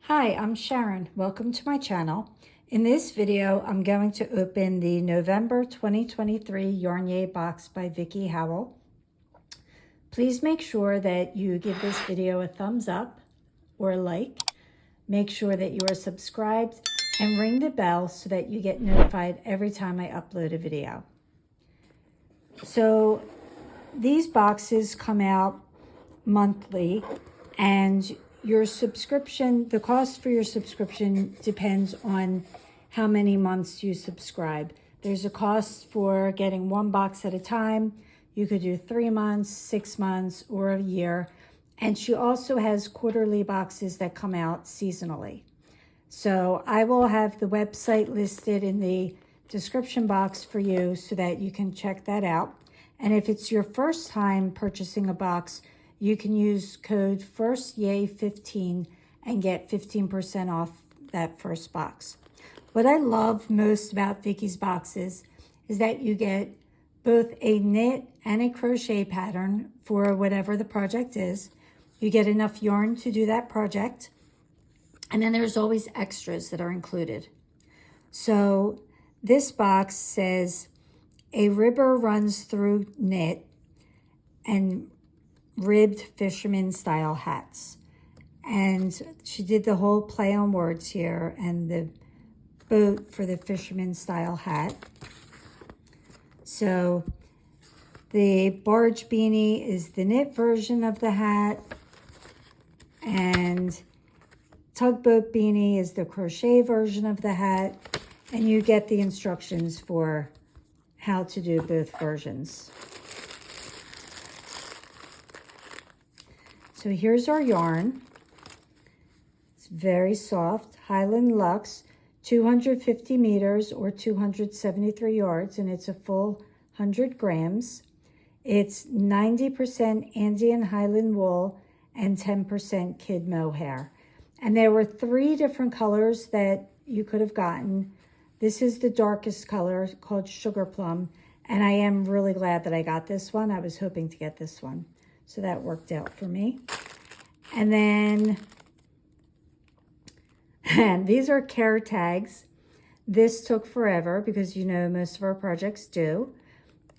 Hi, I'm Sharon. Welcome to my channel. In this video, I'm going to open the November 2023 YarnYay Box by Vicki Howell. Please make sure that you give this video a thumbs up or a like. Make sure that you are subscribed and ring the bell so that you get notified every time I upload a video. So these boxes come out monthly, and your subscription, the cost for your subscription depends on how many months you subscribe. There's a cost for getting one box at a time. You could do 3 months, 6 months, or a year. And she also has quarterly boxes that come out seasonally. So I will have the website listed in the description box for you so that you can check that out. And if it's your first time purchasing a box, you can use code YarnYay15 and get 15% off that first box. What I love most about Vicki's boxes is that you get both a knit and a crochet pattern for whatever the project is. You get enough yarn to do that project. And then there's always extras that are included. So this box says, a ribber runs through knit and ribbed fisherman style hats. And she did the whole play on words here and the boat for the fisherman style hat. So the barge beanie is the knit version of the hat, and tugboat beanie is the crochet version of the hat, and you get the instructions for how to do both versions. So here's our yarn. It's very soft, Highland Luxe, 250 meters or 273 yards, and it's a full 100 grams. It's 90% Andean Highland wool and 10% kid mohair. And there were 3 different colors that you could have gotten. This is the darkest color called Sugar Plum, and I am really glad that I got this one. I was hoping to get this one. So that worked out for me. And then, and these are care tags. This took forever because you know most of our projects do.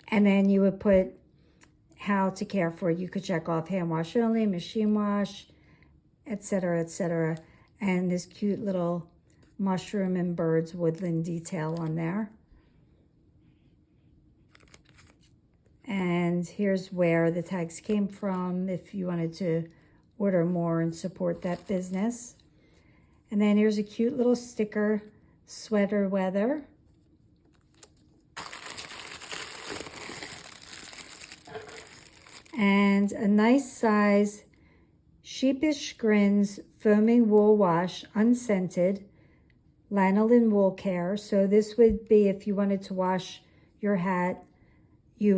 And then you would put how to care for it. You could check off hand wash only, machine wash, etc., etc. And this cute little mushroom and birds woodland detail on there. And here's where the tags came from if you wanted to order more and support that business. And then here's a cute little sticker, sweater weather. And a nice size Sheepish Grins foaming wool wash, unscented, lanolin wool care. So this would be if you wanted to wash your hat, you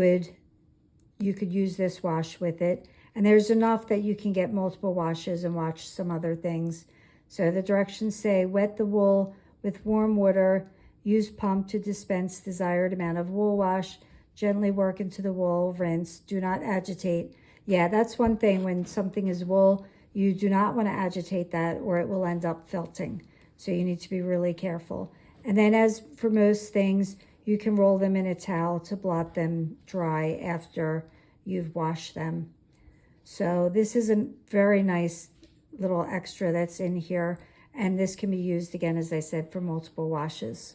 could use this wash with it. And there's enough that you can get multiple washes and wash some other things. So the directions say, wet the wool with warm water, use pump to dispense desired amount of wool wash, gently work into the wool, rinse, do not agitate. Yeah, that's one thing. When something is wool, you do not want to agitate that or it will end up felting. So you need to be really careful. And then as for most things, you can roll them in a towel to blot them dry after you've washed them. So this is a very nice little extra that's in here. And this can be used again, as I said, for multiple washes.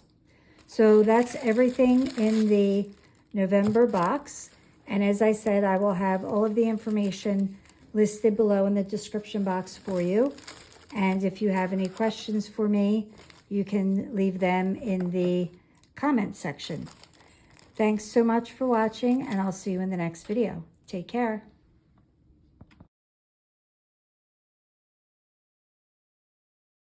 So that's everything in the November box. And as I said, I will have all of the information listed below in the description box for you. And if you have any questions for me, you can leave them in the comment section. Thanks so much for watching, and I'll see you in the next video. Take care.